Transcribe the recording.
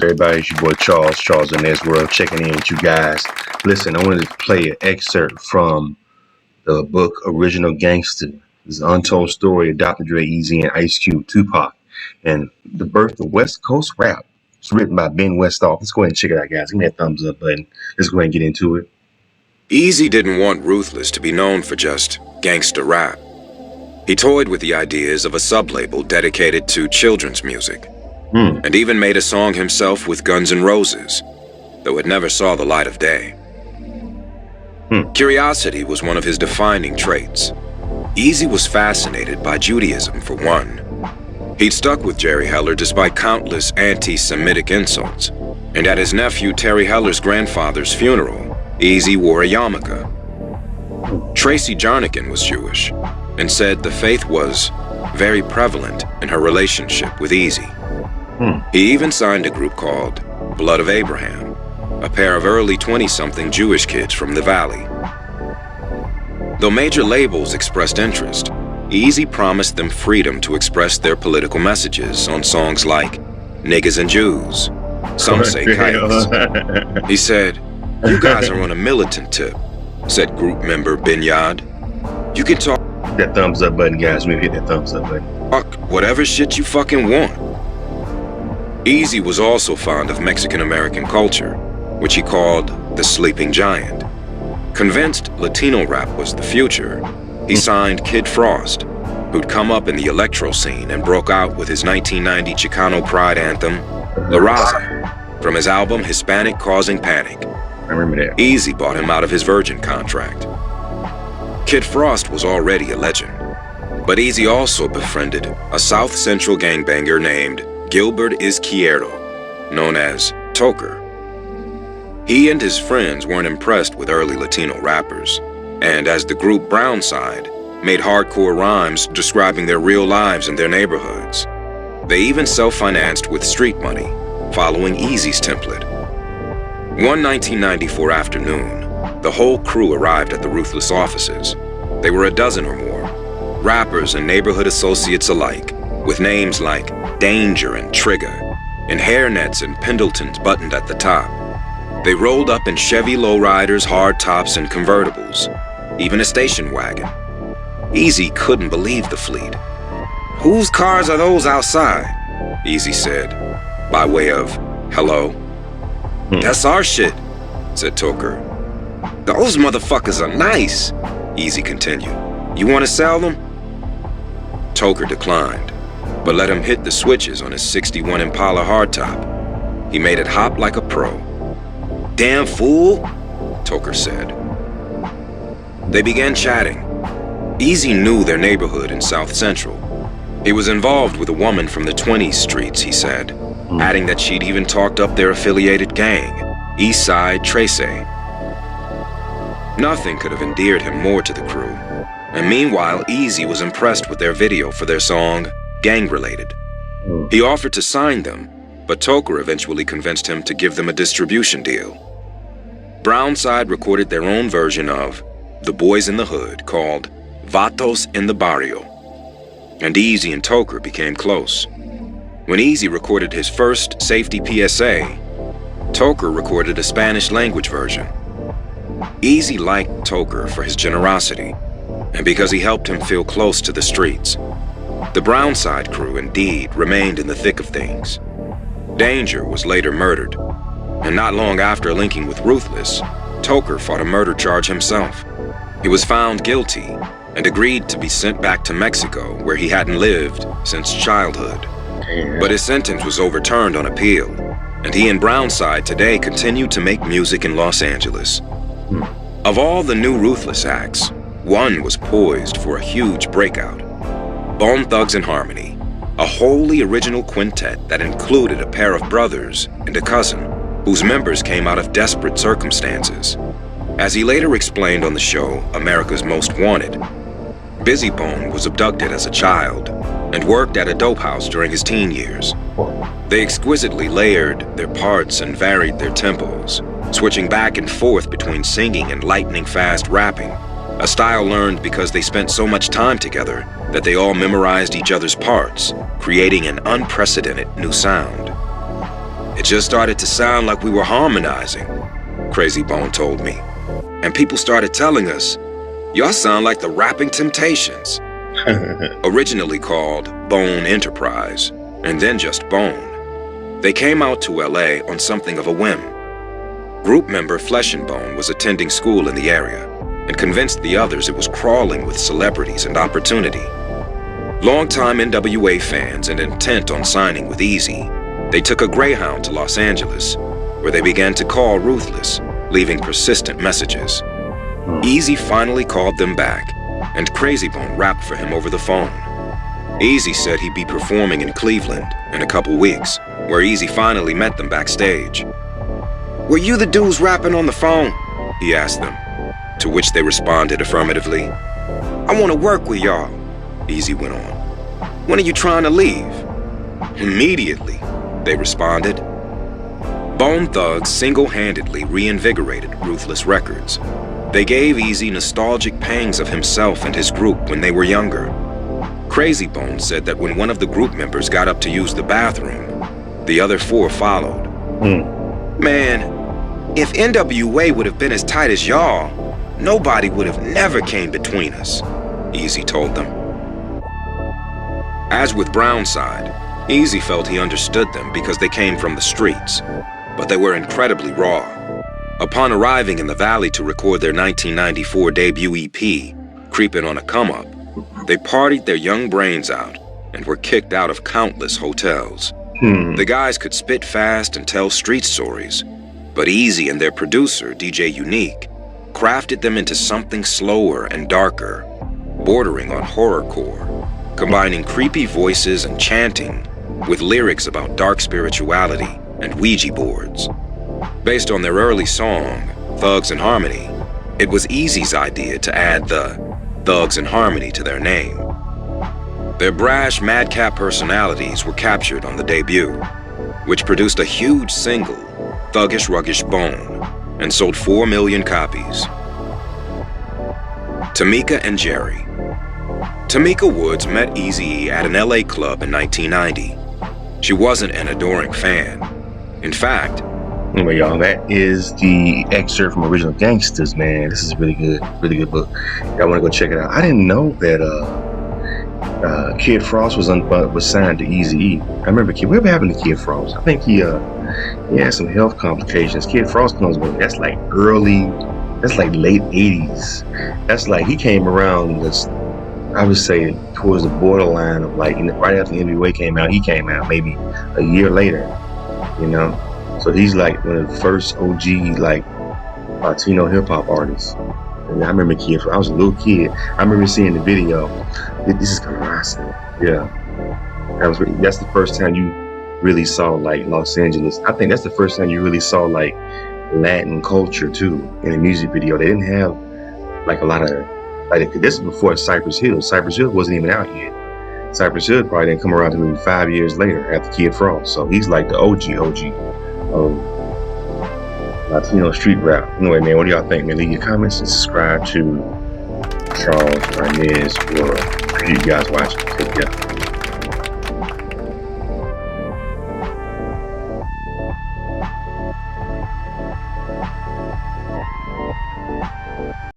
Everybody, it's your boy Charles in this world, checking in with you guys. Listen, I wanted to play an excerpt from the book Original Gangster. This untold story of Dr. Dre, Eazy, and Ice Cube, Tupac, and the birth of West Coast rap. It's written by Ben Westhoff. Let's go ahead and check it out, guys. Give me a thumbs up button. Let's go ahead and get into it. Eazy didn't want Ruthless to be known for just gangster rap. He toyed with the ideas of a sub-label dedicated to children's music, and even made a song himself with Guns N' Roses, though it never saw the light of day. Curiosity was one of his defining traits. Eazy was fascinated by Judaism, for one. He'd stuck with Jerry Heller despite countless anti-Semitic insults, and at his nephew Terry Heller's grandfather's funeral, Eazy wore a yarmulke. Tracy Jarnigan was Jewish, and said the faith was very prevalent in her relationship with Eazy. He even signed a group called Blood of Abraham, a pair of early 20-something Jewish kids from the Valley. Though major labels expressed interest, Eazy promised them freedom to express their political messages on songs like Niggas and Jews, some say Kites. He said, "You guys are on a militant tip," said group member Binyad. "You can talk That thumbs up button, guys. Maybe hit that thumbs up button. whatever shit you fucking want." Eazy was also fond of Mexican-American culture, which he called the sleeping giant. Convinced Latino rap was the future, he signed Kid Frost, who'd come up in the electro scene and broke out with his 1990 Chicano pride anthem, La Raza, from his album Hispanic Causing Panic. I remember that. Eazy bought him out of his Virgin contract. Kid Frost was already a legend, but Eazy also befriended a South Central gangbanger named Gilbert Izquierdo, known as Toker. He and his friends weren't impressed with early Latino rappers, and as the group Brownside, made hardcore rhymes describing their real lives in their neighborhoods. They even self-financed with street money, following Eazy's template. One 1994 afternoon, the whole crew arrived at the Ruthless offices. They were a dozen or more, rappers and neighborhood associates alike, with names like Danger and Trigger, and hairnets and Pendletons buttoned at the top. They rolled up in Chevy lowriders, hardtops, and convertibles, even a station wagon. Eazy couldn't believe the fleet. "Whose cars are those outside?" Eazy said, by way of hello. "That's our shit," said Toker. "Those motherfuckers are nice," Eazy continued. "You want to sell them?" Toker declined, but let him hit the switches on his 61 Impala hardtop. He made it hop like a pro. "Damn fool," Toker said. They began chatting. Eazy knew their neighborhood in South Central. He was involved with a woman from the 20s streets, he said, adding that she'd even talked up their affiliated gang, East Side Trace. Nothing could have endeared him more to the crew, and meanwhile Eazy was impressed with their video for their song, Gang Related. He offered to sign them, but Toker eventually convinced him to give them a distribution deal. Brownside recorded their own version of The Boys in the Hood called Vatos en the Barrio, and Eazy and Toker became close. When Eazy recorded his first safety PSA, Toker recorded a Spanish language version. Eazy liked Toker for his generosity, and because he helped him feel close to the streets. The Brownside crew indeed remained in the thick of things. Danger was later murdered, and not long after linking with Ruthless, Toker fought a murder charge himself. He was found guilty and agreed to be sent back to Mexico, where he hadn't lived since childhood. But his sentence was overturned on appeal, and he and Brownside today continue to make music in Los Angeles. Of all the new Ruthless acts, one was poised for a huge breakout. Bone Thugs and Harmony, a wholly original quintet that included a pair of brothers and a cousin, whose members came out of desperate circumstances. As he later explained on the show, America's Most Wanted, Busy Bone was abducted as a child and worked at a dope house during his teen years. They exquisitely layered their parts and varied their tempos, switching back and forth between singing and lightning-fast rapping, a style learned because they spent so much time together that they all memorized each other's parts, creating an unprecedented new sound. It just started to sound like we were harmonizing, Crazy Bone told me. And people started telling us, y'all sound like the Rapping Temptations. Originally called Bone Enterprise, and then just Bone. They came out to LA on something of a whim. Group member Flesh and Bone was attending school in the area and convinced the others it was crawling with celebrities and opportunity. Longtime NWA fans and intent on signing with Eazy, they took a Greyhound to Los Angeles, where they began to call Ruthless, leaving persistent messages. Eazy finally called them back, and Crazy Bone rapped for him over the phone. Eazy said he'd be performing in Cleveland in a couple weeks, where Eazy finally met them backstage. "Were you the dudes rapping on the phone?" he asked them, to which they responded affirmatively. "I want to work with y'all," Eazy went on. "When are you trying to leave?" "Immediately," they responded. Bone Thugs single-handedly reinvigorated Ruthless Records. They gave Eazy nostalgic pangs of himself and his group when they were younger. Crazy Bone said that when one of the group members got up to use the bathroom, the other four followed. "Man, if NWA would have been as tight as y'all, nobody would have never came between us," Eazy told them. As with Brownside, Eazy felt he understood them because they came from the streets, but they were incredibly raw. Upon arriving in the Valley to record their 1994 debut EP, Creepin' on a Come Up, they partied their young brains out and were kicked out of countless hotels. The guys could spit fast and tell street stories, but Eazy and their producer, DJ Unique, crafted them into something slower and darker, bordering on horrorcore, combining creepy voices and chanting with lyrics about dark spirituality and Ouija boards. Based on their early song, Thugs and Harmony, it was Eazy's idea to add the Thugs and Harmony to their name. Their brash, madcap personalities were captured on the debut, which produced a huge single, Thuggish Ruggish Bone, and sold 4 million copies. Tamika and Jerry. Tamika Woods met Eazy-E at an LA club in 1990. She wasn't an adoring fan. In fact, anyway, y'all, that is the excerpt from Original Gangsters, man. This is a really good book. Y'all want to go check it out. I didn't know that Kid Frost was signed to Eazy-E. I remember whatever happened to Kid Frost? I think he had some health complications. Kid Frost comes with, that's like late 80s. That's like he came around this, I would say, towards the borderline of like right after the NWA came out. He came out maybe a year later, you know. So he's like one of the first OG like Latino hip hop artists. And I remember Kid. I was a little kid. I remember seeing the video. This is kind of awesome. Yeah, that's the first time you really saw like Los Angeles. I think that's the first time you really saw like Latin culture too in a music video. They didn't have like a lot of like this is before Cypress Hill. Cypress Hill wasn't even out yet. Cypress Hill probably didn't come around until 5 years later after Kid Frost. So he's like the OG of Latino street rap. Anyway, man, what do y'all think, man? Leave your comments and subscribe to Charles Inez World. Appreciate you guys watching. Take care.